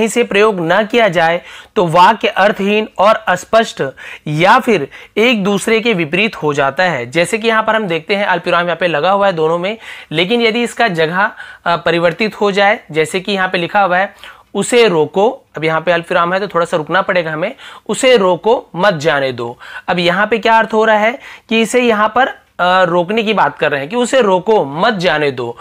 से प्रयोग न किया जाए तो वाक्य अर्थहीन और अस्पष्ट या फिर एक दूसरे के विपरीत हो जाता है। जैसे कि यहाँ पर हम देखते हैं अल्पविराम यहाँ पे लगा हुआ है दोनों में, लेकिन यदि इसका जगह परिवर्तित हो जाए, जैसे कि यहाँ पे लिखा हुआ है उसे रोको, अब यहाँ पे अल्पविराम है तो थोड़ा सा रुकना पड़ेगा हमें, उसे रोको मत जाने दो। अब यहाँ पे क्या अर्थ हो रहा है कि इसे यहाँ पर रोकने की बात कर रहे हैं कि उसे रोको मत जाने दो।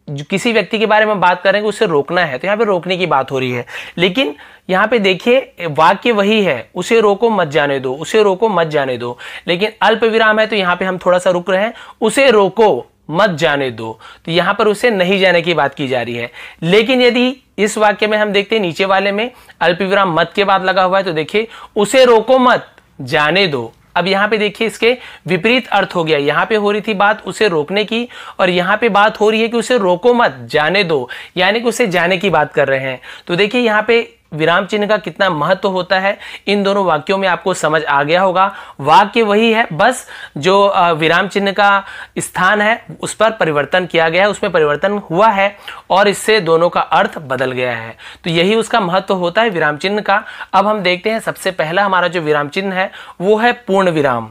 किसी व्यक्ति के बारे में बात कर रहे हैं कि उसे रोकना है, तो यहाँ पे रोकने की बात हो रही है। लेकिन यहाँ पे देखिए वाक्य वही है, उसे रोको मत जाने दो, उसे रोको मत जाने दो, लेकिन अल्प विराम है तो यहाँ पे हम थोड़ा सा रुक रहे हैं, उसे रोको मत जाने दो, तो यहाँ पर उसे नहीं जाने की बात की जा रही है। लेकिन यदि इस वाक्य में हम देखते हैं नीचे वाले में अल्प विराम मत के बाद लगा हुआ है, तो देखिए उसे रोको मत जाने दो। अब यहाँ पे देखिए इसके विपरीत अर्थ हो गया, यहाँ पे हो रही थी बात उसे रोकने की और यहाँ पे बात हो रही है कि उसे रोको मत जाने दो, यानी कि उसे जाने की बात कर रहे हैं। तो देखिए यहाँ पे विराम चिन्ह का कितना महत्व होता है, इन दोनों वाक्यों में आपको समझ आ गया होगा। वाक्य वही है, बस जो विराम चिन्ह का स्थान है उस पर परिवर्तन किया गया है, उसमें परिवर्तन हुआ है और इससे दोनों का अर्थ बदल गया है। तो यही उसका महत्व होता है विराम चिन्ह का। अब हम देखते हैं सबसे पहला हमारा जो विराम चिन्ह है वो है पूर्ण विराम।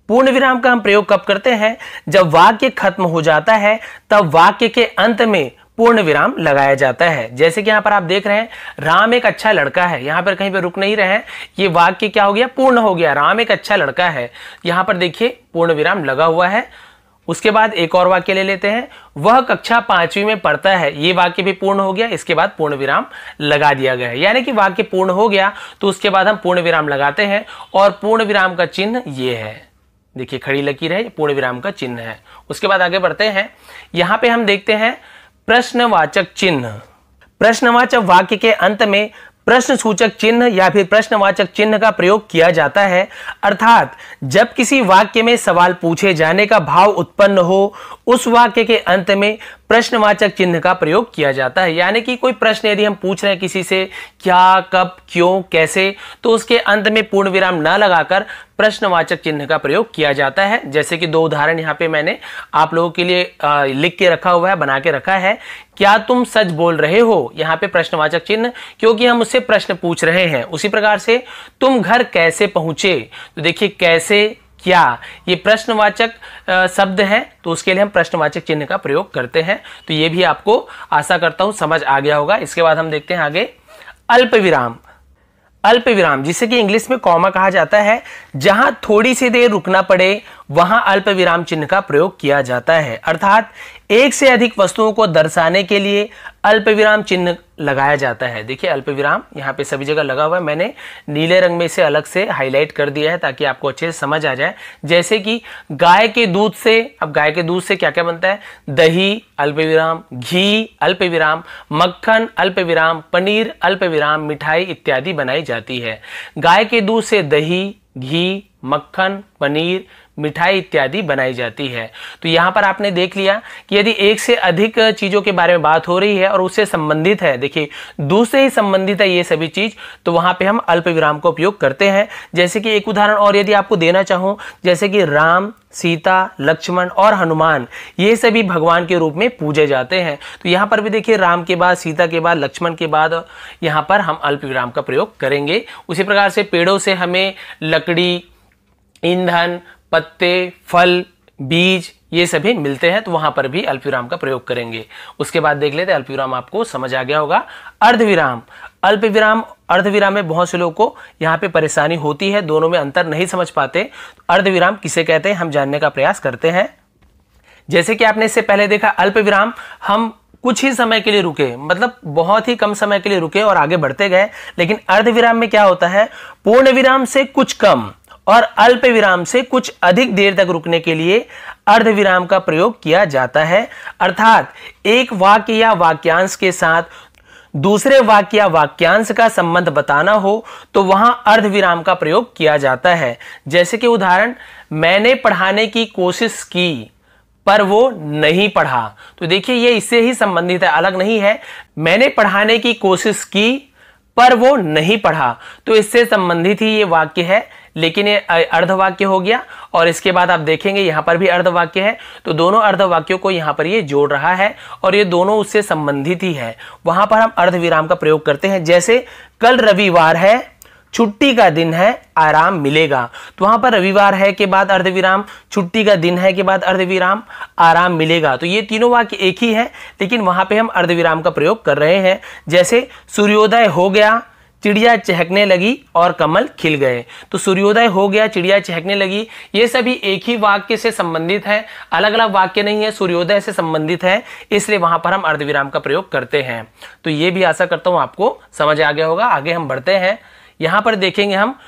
पूर्ण विराम का हम प्रयोग कब करते हैं? जब वाक्य खत्म हो जाता है तब वाक्य के अंत में पूर्ण विराम लगाया जाता है। जैसे कि यहाँ पर आप देख रहे हैं राम एक अच्छा लड़का है, यहाँ पर कहीं पे रुक नहीं रहे हैं, ये वाक्य क्या हो गया? पूर्ण हो गया। राम एक अच्छा लड़का है, यहाँ पर देखिए पूर्ण विराम लगा हुआ है। उसके बाद एक और वाक्य ले लेते हैं, वह कक्षा 5वीं में पढ़ता है, ये वाक्य भी पूर्ण हो गया, इसके बाद पूर्ण विराम लगा दिया गया है। यानी कि वाक्य पूर्ण हो गया तो उसके बाद हम पूर्ण विराम लगाते हैं और पूर्ण विराम का चिन्ह ये है, देखिए खड़ी लकीर है, पूर्ण विराम का चिन्ह है। उसके बाद आगे बढ़ते हैं, यहाँ पे हम देखते हैं प्रश्नवाचक चिन्ह। प्रश्नवाचक वाक्य के अंत में प्रश्न सूचक चिन्ह या फिर प्रश्नवाचक चिन्ह का प्रयोग किया जाता है, अर्थात जब किसी वाक्य में सवाल पूछे जाने का भाव उत्पन्न हो उस वाक्य के अंत में प्रश्नवाचक चिन्ह का प्रयोग किया जाता है। यानी कि कोई प्रश्न यदि हम पूछ रहे हैं किसी से क्या, कब, क्यों, कैसे, तो उसके अंत में पूर्ण विराम न लगाकर प्रश्नवाचक चिन्ह का प्रयोग किया जाता है। जैसे कि दो उदाहरण यहाँ पे मैंने आप लोगों के लिए लिख के रखा हुआ है, बना के रखा है। क्या तुम सच बोल रहे हो, यहाँ पे प्रश्नवाचक चिन्ह, क्योंकि हम उससे प्रश्न पूछ रहे हैं। उसी प्रकार से तुम घर कैसे पहुंचे, तो देखिए कैसे, क्या, ये प्रश्नवाचक शब्द है, तो उसके लिए हम प्रश्नवाचक चिन्ह का प्रयोग करते हैं। तो ये भी आपको आशा करता हूं समझ आ गया होगा। इसके बाद हम देखते हैं आगे अल्प विराम। अल्प विराम जिसे कि इंग्लिश में कॉमा कहा जाता है, जहां थोड़ी सी देर रुकना पड़े वहां अल्प विराम चिन्ह का प्रयोग किया जाता है, अर्थात एक से अधिक वस्तुओं को दर्शाने के लिए अल्प विराम चिन्ह लगाया जाता है। देखिए अल्प विराम यहाँ पे सभी जगह लगा हुआ है, मैंने नीले रंग में इसे अलग से हाईलाइट कर दिया है ताकि आपको अच्छे से समझ आ जाए। जैसे कि गाय के दूध से, अब गाय के दूध से क्या क्या बनता है? दही अल्प विराम, घी अल्प विराम, मक्खन अल्प विराम, पनीर अल्प विराम, मिठाई इत्यादि बनाई जाती है। गाय के दूध से दही, घी, मक्खन, पनीर, मिठाई इत्यादि बनाई जाती है। तो यहाँ पर आपने देख लिया कि यदि एक से अधिक चीजों के बारे में बात हो रही है और उससे संबंधित है, देखिए दूध से ही संबंधित है ये सभी चीज, तो वहां पे हम अल्प विराम का उपयोग करते हैं। जैसे कि एक उदाहरण और यदि आपको देना चाहूं, जैसे कि राम, सीता, लक्ष्मण और हनुमान ये सभी भगवान के रूप में पूजे जाते हैं। तो यहाँ पर भी देखिए राम के बाद, सीता के बाद, लक्ष्मण के बाद यहाँ पर हम अल्प विराम का प्रयोग करेंगे। उसी प्रकार से पेड़ों से हमें लकड़ी, ईंधन, पत्ते, फल, बीज ये सभी मिलते हैं, तो वहां पर भी अल्पविराम का प्रयोग करेंगे। उसके बाद देख लेते हैं, अल्पविराम आपको समझ आ गया होगा। अर्धविराम। अल्पविराम अर्धविराम में बहुत से लोगों को यहाँ पे परेशानी होती है, दोनों में अंतर नहीं समझ पाते। अर्धविराम किसे कहते हैं हम जानने का प्रयास करते हैं। जैसे कि आपने इससे पहले देखा अल्पविराम हम कुछ ही समय के लिए रुके, मतलब बहुत ही कम समय के लिए रुके और आगे बढ़ते गए। लेकिन अर्धविराम में क्या होता है? पूर्ण विराम से कुछ कम और अल्प विराम से कुछ अधिक देर तक रुकने के लिए अर्धविराम का प्रयोग किया जाता है, अर्थात एक वाक्य या वाक्यांश के साथ दूसरे वाक्य या वाक्यांश का संबंध बताना हो तो वहां अर्धविराम का प्रयोग किया जाता है। जैसे कि उदाहरण, मैंने पढ़ाने की कोशिश की पर वो नहीं पढ़ा, तो देखिए ये इससे ही संबंधित है, अलग नहीं है। मैंने पढ़ाने की कोशिश की पर वो नहीं पढ़ा, तो इससे संबंधित ही ये वाक्य है। लेकिन ये अर्धवाक्य हो गया। और इसके बाद आप देखेंगे यहाँ पर भी अर्धवाक्य है, तो दोनों अर्धवाक्यों को यहाँ पर ये जोड़ रहा है और ये दोनों उससे संबंधित ही है। वहां पर हम अर्धविराम का प्रयोग करते हैं, जैसे कल रविवार है, छुट्टी का दिन है, आराम मिलेगा। तो वहां पर रविवार है के बाद अर्धविराम, छुट्टी का दिन है के बाद अर्धविराम, आराम मिलेगा। तो ये तीनों वाक्य एक ही है, लेकिन वहां पे हम अर्धविराम का प्रयोग कर रहे हैं। जैसे सूर्योदय हो गया, चिड़िया चहकने लगी और कमल खिल गए। तो सूर्योदय हो गया, चिड़िया चहकने लगी, ये सभी एक ही वाक्य से संबंधित है, अलग अलग वाक्य नहीं है, सूर्योदय से संबंधित है, इसलिए वहां पर हम अर्धविराम का प्रयोग करते हैं। तो ये भी आशा करता हूं आपको समझ आ गया होगा। आगे हम बढ़ते हैं, यहां पर देखेंगे हम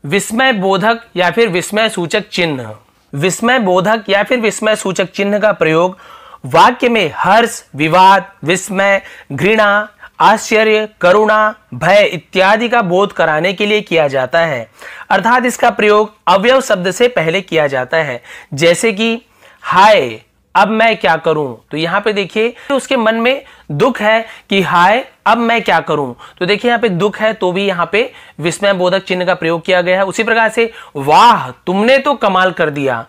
विस्मय बोधक या फिर विस्मय सूचक चिन्ह। विस्मय बोधक या फिर विस्मय सूचक चिन्ह का प्रयोग वाक्य में हर्ष, विवाद, विस्मय, घृणा, आश्चर्य, करुणा, भय इत्यादि का बोध कराने के लिए किया जाता है। अर्थात इसका प्रयोग अवयव शब्द से पहले किया जाता है। जैसे कि हाय अब मैं क्या करूं, तो यहां पे देखिए उसके मन में दुख है कि हाय अब मैं क्या करूं, तो देखिए यहां पे दुख है तो भी यहां पे विस्मय बोधक चिन्ह का प्रयोग किया गया है। उसी प्रकार से वाह तुमने तो कमाल कर दिया,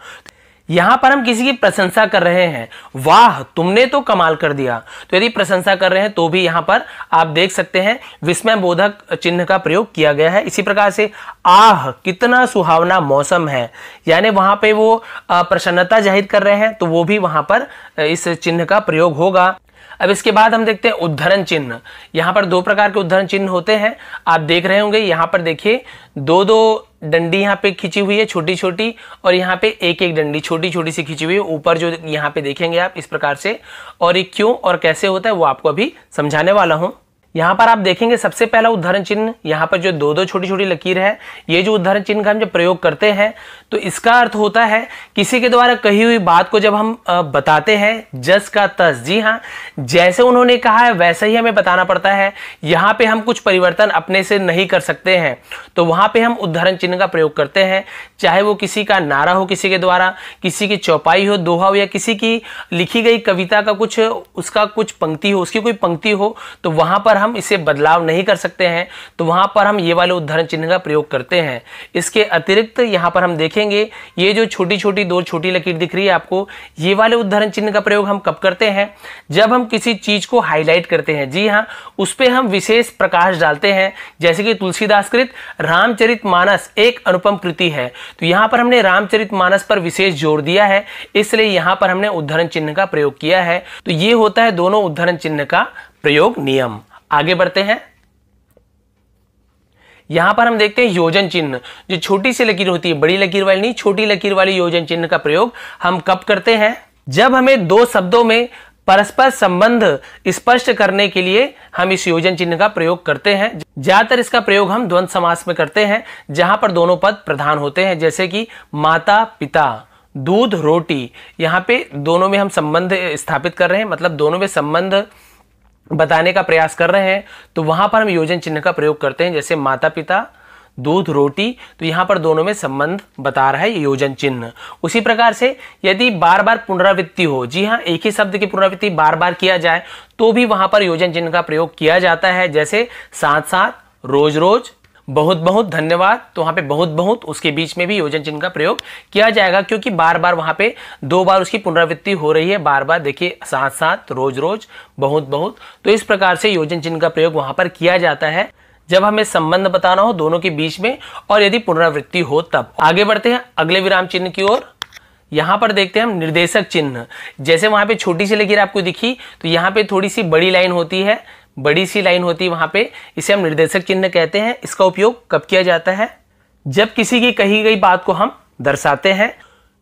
यहां पर हम किसी की प्रशंसा कर रहे हैं, वाह तुमने तो कमाल कर दिया। तो यदि प्रशंसा कर रहे हैं तो भी यहां पर आप देख सकते हैं विस्मय बोधक चिन्ह का प्रयोग किया गया है। इसी प्रकार से आह कितना सुहावना मौसम है, यानी वहां पे वो प्रसन्नता जाहिर कर रहे हैं, तो वो भी वहां पर इस चिन्ह का प्रयोग होगा। अब इसके बाद हम देखते हैं उद्धरण चिन्ह। यहाँ पर दो प्रकार के उद्धरण चिन्ह होते हैं, आप देख रहे होंगे। यहाँ पर देखिए दो दो डंडी यहाँ पे खिंची हुई है छोटी छोटी, और यहाँ पे एक एक डंडी छोटी छोटी सी खिंची हुई है ऊपर, जो यहाँ पे देखेंगे आप इस प्रकार से। और ये क्यों और कैसे होता है वो आपको अभी समझाने वाला हूँ। यहाँ पर आप देखेंगे सबसे पहला उद्धरण चिन्ह, यहाँ पर जो दो दो छोटी छोटी लकीर है, ये जो उद्धरण चिन्ह का हम जब प्रयोग करते हैं तो इसका अर्थ होता है किसी के द्वारा कही हुई बात को जब हम बताते हैं जस का तस। जी हाँ, जैसे उन्होंने कहा है वैसे ही हमें बताना पड़ता है। यहाँ पे हम कुछ परिवर्तन अपने से नहीं कर सकते हैं, तो वहां पे हम उद्धरण चिन्ह का प्रयोग करते हैं। चाहे वो किसी का नारा हो किसी के द्वारा, किसी की चौपाई हो, दोहा हो, या किसी की लिखी गई कविता का कुछ उसका कुछ पंक्ति हो, उसकी कोई पंक्ति हो, तो वहां पर हम इसे बदलाव नहीं कर सकते हैं, तो वहां पर हम ये वाले उद्धरण चिन्ह का प्रयोग करते हैं। इसके अतिरिक्त यहाँ पर हम देखेंगे ये जो छोटी छोटी दो छोटी लकीर दिख रही है आपको, ये वाले उद्धरण चिन्ह का प्रयोग हम कब करते हैं, जब हम किसी चीज को हाईलाइट करते हैं। जी हाँ, उस पे हम विशेष प्रकाश डालते हैं। जैसे कि तुलसीदास कृत रामचरितमानस एक अनुपम कृति है, तो यहाँ पर हमने रामचरितमानस पर विशेष जोर दिया है, इसलिए यहाँ पर हमने उद्धरण चिन्ह का प्रयोग किया है। तो ये होता है दोनों उद्धरण चिन्ह का प्रयोग नियम। आगे बढ़ते हैं, यहां पर हम देखते हैं योजन चिन्ह। जो छोटी सी लकीर होती है, बड़ी लकीर वाली नहीं, छोटी लकीर वाली योजन चिन्ह का प्रयोग हम कब करते हैं, जब हमें दो शब्दों में परस्पर संबंध स्पष्ट करने के लिए हम इस योजन चिन्ह का प्रयोग करते हैं। ज्यादातर इसका प्रयोग हम द्वंद्व समास में करते हैं, जहां पर दोनों पद प्रधान होते हैं। जैसे कि माता पिता, दूध रोटी, यहाँ पे दोनों में हम संबंध स्थापित कर रहे हैं, मतलब दोनों में संबंध बताने का प्रयास कर रहे हैं, तो वहां पर हम योजन चिन्ह का प्रयोग करते हैं। जैसे माता पिता, दूध रोटी, तो यहां पर दोनों में संबंध बता रहा है ये योजन चिन्ह। उसी प्रकार से यदि बार बार पुनरावृत्ति हो, जी हाँ, एक ही शब्द की पुनरावृत्ति बार बार किया जाए तो भी वहां पर योजन चिन्ह का प्रयोग किया जाता है। जैसे साथ साथ, रोज रोज, बहुत बहुत धन्यवाद, तो वहां पे बहुत बहुत उसके बीच में भी योजन चिन्ह का प्रयोग किया जाएगा, क्योंकि बार बार वहां पे दो बार उसकी पुनरावृत्ति हो रही है। बार बार देखिए, साथ साथ, रोज रोज, बहुत बहुत, तो इस प्रकार से योजन चिन्ह का प्रयोग वहां पर किया जाता है जब हमें संबंध बताना हो दोनों के बीच में, और यदि पुनरावृत्ति हो तब। आगे बढ़ते हैं अगले विराम चिन्ह की ओर। यहां पर देखते हैं हम निर्देशक चिन्ह। जैसे वहां पे छोटी सी लकीर आपको दिखी, तो यहाँ पे थोड़ी सी बड़ी लाइन होती है, बड़ी सी लाइन होती है वहां पे, इसे हम निर्देशक चिन्ह कहते हैं। इसका उपयोग कब किया जाता है, जब किसी की कही गई बात को हम दर्शाते हैं।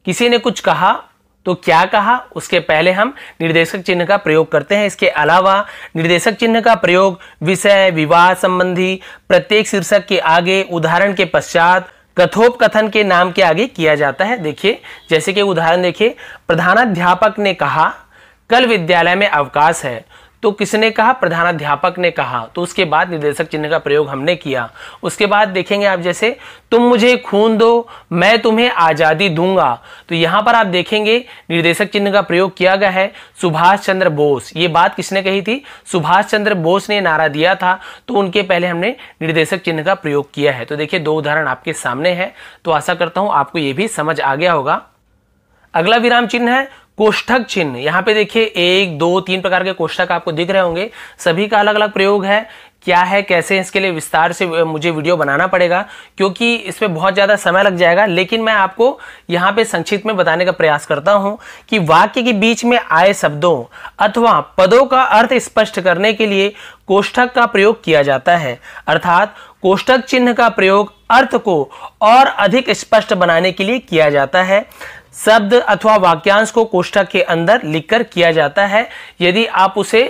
किसी ने कुछ कहा तो क्या कहा, उसके पहले हम निर्देशक चिन्ह का प्रयोग करते हैं। इसके अलावा निर्देशक चिन्ह का प्रयोग विषय, विवाद संबंधी, प्रत्येक शीर्षक के आगे, उदाहरण के पश्चात, कथोपकथन के नाम के आगे किया जाता है। देखिए, जैसे कि उदाहरण देखिए, प्रधानाध्यापक ने कहा कल विद्यालय में अवकाश है, तो किसने कहा? प्रधानाध्यापक ने कहा, तो उसके बाद निर्देशक चिन्ह का प्रयोग हमने किया। उसके बाद देखेंगे आप, जैसे तुम मुझे खून दो मैं तुम्हें आजादी दूंगा, तो यहां पर आप देखेंगे निर्देशक चिन्ह का प्रयोग किया गया है सुभाष चंद्र बोस। ये बात किसने कही थी? सुभाष चंद्र बोस ने नारा दिया था, तो उनके पहले हमने निर्देशक चिन्ह का प्रयोग किया है। तो देखिए 2 उदाहरण आपके सामने है, तो आशा करता हूं आपको ये भी समझ आ गया होगा। अगला विराम चिन्ह है कोष्ठक चिन्ह। यहाँ पे देखिए 1, 2, 3 प्रकार के कोष्ठक आपको दिख रहे होंगे, सभी का अलग अलग प्रयोग है। क्या है, कैसे, इसके लिए विस्तार से मुझे वीडियो बनाना पड़ेगा, क्योंकि इसमें बहुत ज़्यादा समय लग जाएगा। लेकिन मैं आपको यहाँ पे संक्षिप्त में बताने का प्रयास करता हूँ कि वाक्य के बीच में आए शब्दों अथवा पदों का अर्थ स्पष्ट करने के लिए कोष्ठक का प्रयोग किया जाता है। अर्थात कोष्ठक चिन्ह का प्रयोग अर्थ को और अधिक स्पष्ट बनाने के लिए किया जाता है। शब्द अथवा वाक्यांश को कोष्ठक के अंदर लिखकर किया जाता है। यदि आप उसे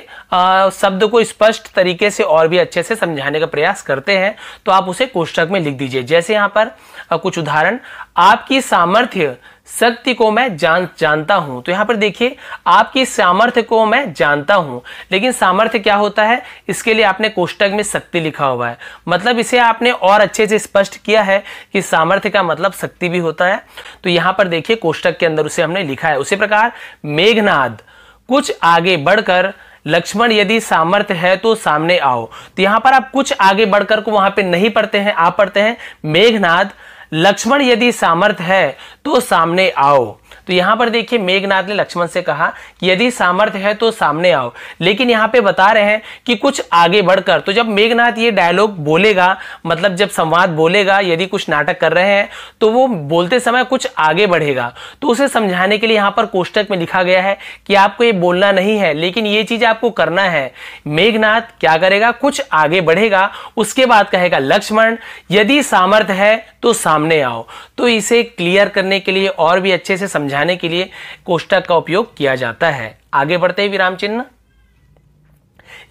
शब्द को स्पष्ट तरीके से और भी अच्छे से समझाने का प्रयास करते हैं तो आप उसे कोष्ठक में लिख दीजिए। जैसे यहाँ पर कुछ उदाहरण, आपकी सामर्थ्य शक्ति को मैं जानता हूं। तो यहां पर देखिए आपकी सामर्थ्य को मैं जानता हूं, लेकिन सामर्थ्य क्या होता है, इसके लिए आपने कोष्ठक में शक्ति लिखा हुआ है, मतलब इसे आपने और अच्छे से स्पष्ट किया है कि सामर्थ्य का मतलब शक्ति भी होता है। तो यहां पर देखिए कोष्ठक के अंदर उसे हमने लिखा है। उसी प्रकार मेघनाद कुछ आगे बढ़कर, लक्ष्मण यदि सामर्थ्य है तो सामने आओ। तो यहां पर आप कुछ आगे बढ़कर को वहां पे नहीं पढ़ते हैं, आप पढ़ते हैं मेघनाद लक्ष्मण यदि सामर्थ्य है तो सामने आओ। तो यहां पर देखिए मेघनाद ने लक्ष्मण से कहा कि यदि सामर्थ्य है तो सामने आओ, लेकिन यहां पे बता रहे हैं कि कुछ आगे बढ़कर। तो जब मेघनाद ये डायलॉग बोलेगा, मतलब जब संवाद बोलेगा, यदि कुछ नाटक कर रहे हैं तो वो बोलते समय कुछ आगे बढ़ेगा, तो उसे समझाने के लिए यहां पर कोष्ठक में लिखा गया है कि आपको ये बोलना नहीं है, लेकिन ये चीज आपको करना है। मेघनाद क्या करेगा, कुछ आगे बढ़ेगा, उसके बाद कहेगा लक्ष्मण यदि सामर्थ्य है तो सामने आओ। तो इसे क्लियर करने के लिए और भी अच्छे से समझाने के लिए कोष्ठक का उपयोग किया जाता है। आगे बढ़ते हैं विराम चिन्ह,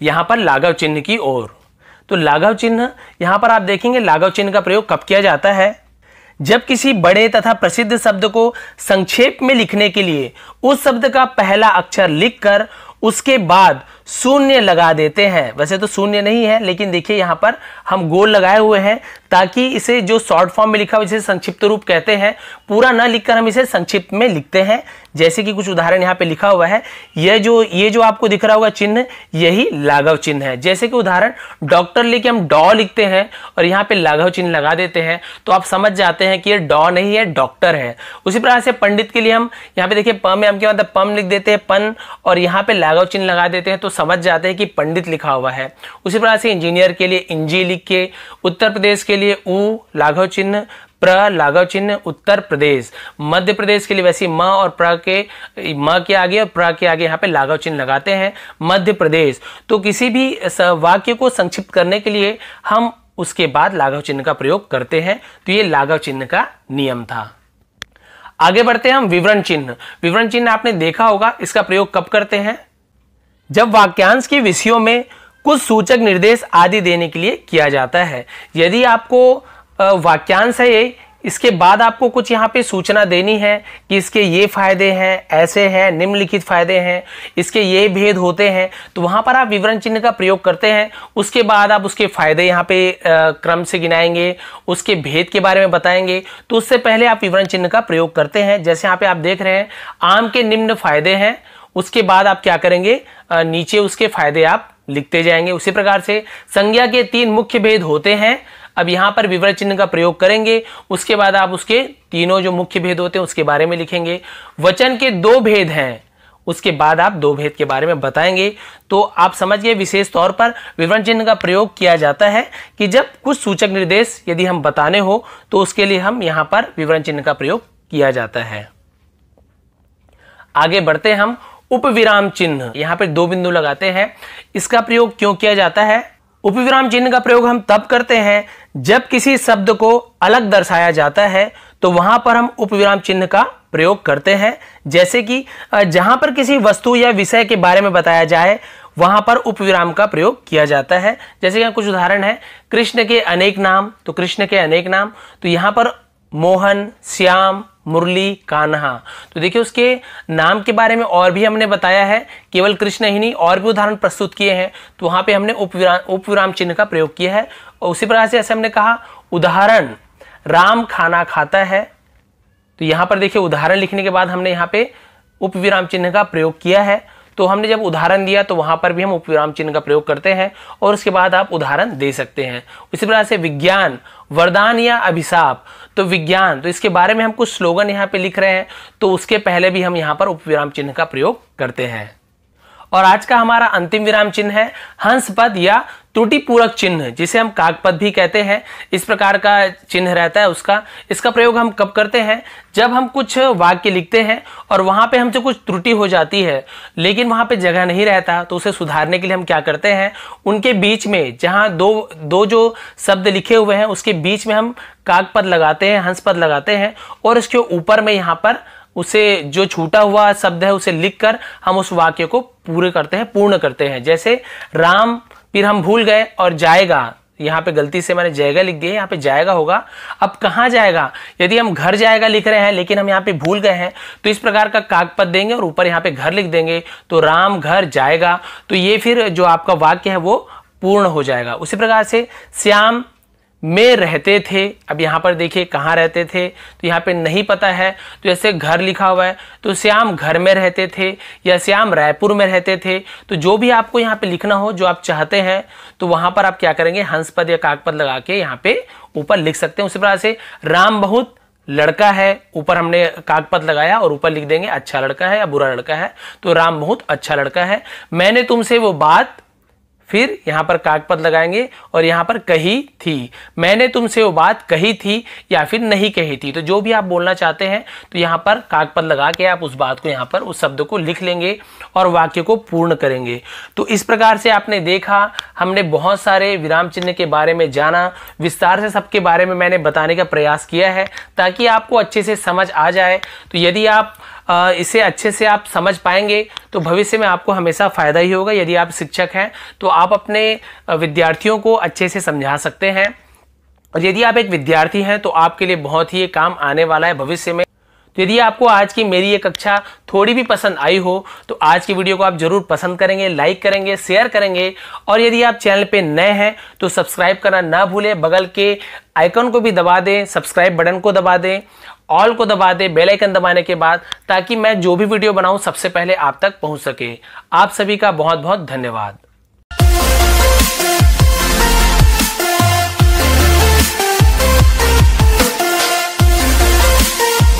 यहां पर लाघव चिन्ह की ओर। तो लाघव चिन्ह यहां पर आप देखेंगे लाघव चिन्ह का प्रयोग कब किया जाता है? जब किसी बड़े तथा प्रसिद्ध शब्द को संक्षेप में लिखने के लिए उस शब्द का पहला अक्षर लिखकर उसके बाद शून्य लगा देते हैं। वैसे तो शून्य नहीं है, लेकिन देखिए यहां पर हम गोल लगाए हुए हैं ताकि इसे जो शॉर्ट फॉर्म में लिखा हुआ जिसे संक्षिप्त रूप कहते हैं, पूरा ना लिखकर हम इसे संक्षिप्त में लिखते हैं। जैसे कि कुछ उदाहरण यहाँ पे लिखा हुआ है, ये जो आपको दिख रहा होगा चिन्ह, यही लाघव चिन्ह है। जैसे कि उदाहरण डॉक्टर लेके हम डॉ लिखते हैं और यहाँ पे लाघव चिन्ह लगा देते हैं, तो आप समझ जाते हैं कि ये डॉ नहीं है, डॉक्टर है। उसी प्रकार से पंडित के लिए हम यहाँ पे देखिए प में हम क्या मतलब पम लिख देते हैं, पन, और यहाँ पे लाघव चिन्ह लगा देते हैं, तो समझ जाते हैं कि पंडित लिखा हुआ है। उसी प्रकार से इंजीनियर के लिए इंजी लिख के, उत्तर प्रदेश के लिए उ लाघव चिन्ह, प्र लाघव चिन्ह उत्तर प्रदेश, मध्य प्रदेश के लिए वैसे म और प्र के म के आगे और प्र के आगे यहाँ पे लाघव चिन्ह लगाते हैं, मध्य प्रदेश। तो किसी भी वाक्य को संक्षिप्त करने के लिए हम उसके बाद लाघव चिन्ह का प्रयोग करते हैं। तो ये लाघव चिन्ह का नियम था। आगे बढ़ते हैं हम विवरण चिन्ह। विवरण चिन्ह आपने देखा होगा, इसका प्रयोग कब करते हैं? जब वाक्यांश के विषयों में कुछ सूचक निर्देश आदि देने के लिए किया जाता है। यदि आपको वाक्यांश है ये, इसके बाद आपको कुछ यहाँ पे सूचना देनी है कि इसके ये फायदे हैं, ऐसे हैं, निम्नलिखित फायदे हैं, इसके ये भेद होते हैं, तो वहां पर आप विवरण चिन्ह का प्रयोग करते हैं। उसके बाद आप उसके फायदे यहाँ पे क्रम से गिनाएंगे, उसके भेद के बारे में बताएंगे, तो उससे पहले आप विवरण चिन्ह का प्रयोग करते हैं। जैसे यहाँ पे आप देख रहे हैं आम के निम्न फायदे हैं, उसके बाद आप क्या करेंगे, नीचे उसके फायदे आप लिखते जाएंगे। उसी प्रकार से संज्ञा के 3 मुख्य भेद होते हैं, अब यहां पर विवरण चिन्ह का प्रयोग करेंगे। उसके बाद आप उसके तीनों जो मुख्य भेद होते हैं उसके बारे में लिखेंगे। वचन के 2 भेद हैं, उसके बाद आप 2 भेद के बारे में बताएंगे। तो आप समझिए विशेष तौर पर विवरण चिन्ह का प्रयोग किया जाता है कि जब कुछ सूचक निर्देश यदि हम बताने हो तो उसके लिए हम यहां पर विवरण चिन्ह का प्रयोग किया जाता है। आगे बढ़ते हैं हम उपविराम चिन्ह। यहां पर 2 बिंदु लगाते हैं, इसका प्रयोग क्यों किया जाता है? उपविराम चिन्ह का प्रयोग हम तब करते हैं जब किसी शब्द को अलग दर्शाया जाता है, तो वहां पर हम उपविराम चिन्ह का प्रयोग करते हैं। जैसे कि जहां पर किसी वस्तु या विषय के बारे में बताया जाए वहां पर उपविराम का प्रयोग किया जाता है। जैसे यहाँ कुछ उदाहरण है, कृष्ण के अनेक नाम, तो कृष्ण के अनेक नाम, तो यहां पर मोहन, श्याम, मुरली कान्हा। तो देखिए उसके नाम के बारे में और भी हमने बताया है, केवल कृष्ण ही नहीं और भी उदाहरण प्रस्तुत किए हैं, तो वहां पे हमने उपविराम चिन्ह का प्रयोग किया है। और उसी प्रकार से ऐसे हमने कहा उदाहरण राम खाना खाता है, तो यहां पर देखिए उदाहरण लिखने के बाद हमने यहाँ पे उपविराम चिन्ह का प्रयोग किया है। तो हमने जब उदाहरण दिया तो वहां पर भी हम उपविराम चिन्ह का प्रयोग करते हैं और उसके बाद आप उदाहरण दे सकते हैं। उसी प्रकार से विज्ञान वरदान या अभिशाप, तो विज्ञान, तो इसके बारे में हम कुछ स्लोगन यहाँ पे लिख रहे हैं, तो उसके पहले भी हम यहाँ पर उपविराम चिन्ह का प्रयोग करते हैं। और आज का हमारा अंतिम विराम चिन्ह है हंस पद या त्रुटि पूरक चिन्ह, जिसे हम काकपद भी कहते हैं। इस प्रकार का चिन्ह रहता है उसका। इसका प्रयोग हम कब करते हैं? जब हम कुछ वाक्य लिखते हैं और वहां पे हमसे कुछ त्रुटि हो जाती है लेकिन वहां पे जगह नहीं रहता, तो उसे सुधारने के लिए हम क्या करते हैं, उनके बीच में जहां दो जो शब्द लिखे हुए हैं उसके बीच में हम काकपद लगाते हैं, हंस पद लगाते हैं और उसके ऊपर में यहाँ पर उसे जो छूटा हुआ शब्द है उसे लिखकर हम उस वाक्य को पूर्ण करते हैं। जैसे राम, फिर हम भूल गए और जाएगा, यहाँ पे गलती से मैंने जाएगा लिख दिया, यहाँ पे जाएगा होगा। अब कहाँ जाएगा? यदि हम घर जाएगा लिख रहे हैं लेकिन हम यहाँ पे भूल गए हैं तो इस प्रकार का काकपद देंगे और ऊपर यहाँ पे घर लिख देंगे, तो राम घर जाएगा, तो ये फिर जो आपका वाक्य है वो पूर्ण हो जाएगा। उसी प्रकार से श्याम में रहते थे, अब यहाँ पर देखिए कहाँ रहते थे, तो यहाँ पे नहीं पता है, तो जैसे घर लिखा हुआ है तो श्याम घर में रहते थे या श्याम रायपुर में रहते थे। तो जो भी आपको यहाँ पे लिखना हो जो आप चाहते हैं तो वहां पर आप क्या करेंगे, हंस पद या काकपद लगा के यहाँ पे ऊपर लिख सकते हैं। उसी प्रकार से राम बहुत लड़का है, ऊपर हमने काकपद लगाया और ऊपर लिख देंगे अच्छा लड़का है या बुरा लड़का है, तो राम बहुत अच्छा लड़का है। मैंने तुमसे वो बात, फिर यहां पर काकपद लगाएंगे और यहां पर कही थी, मैंने तुमसे वो बात कही थी या फिर नहीं कही थी। तो जो भी आप बोलना चाहते हैं तो यहां पर काकपद लगा के आप उस बात को यहां पर उस शब्द को लिख लेंगे और वाक्य को पूर्ण करेंगे। तो इस प्रकार से आपने देखा, हमने बहुत सारे विराम चिन्ह के बारे में जाना, विस्तार से सबके बारे में मैंने बताने का प्रयास किया है ताकि आपको अच्छे से समझ आ जाए। तो यदि आप इसे अच्छे से आप समझ पाएंगे तो भविष्य में आपको हमेशा फायदा ही होगा। यदि आप शिक्षक हैं तो आप अपने विद्यार्थियों को अच्छे से समझा सकते हैं, और यदि आप एक विद्यार्थी हैं तो आपके लिए बहुत ही ये काम आने वाला है भविष्य में। तो यदि आपको आज की मेरी ये कक्षा थोड़ी भी पसंद आई हो तो आज की वीडियो को आप जरूर पसंद करेंगे, लाइक करेंगे, शेयर करेंगे, और यदि आप चैनल पे नए हैं तो सब्सक्राइब करना ना भूलें, बगल के आइकन को भी दबा दें, सब्सक्राइब बटन को दबा दें, ऑल को दबा दें बेल आइकन दबाने के बाद, ताकि मैं जो भी वीडियो बनाऊं सबसे पहले आप तक पहुंच सके। आप सभी का बहुत बहुत धन्यवाद।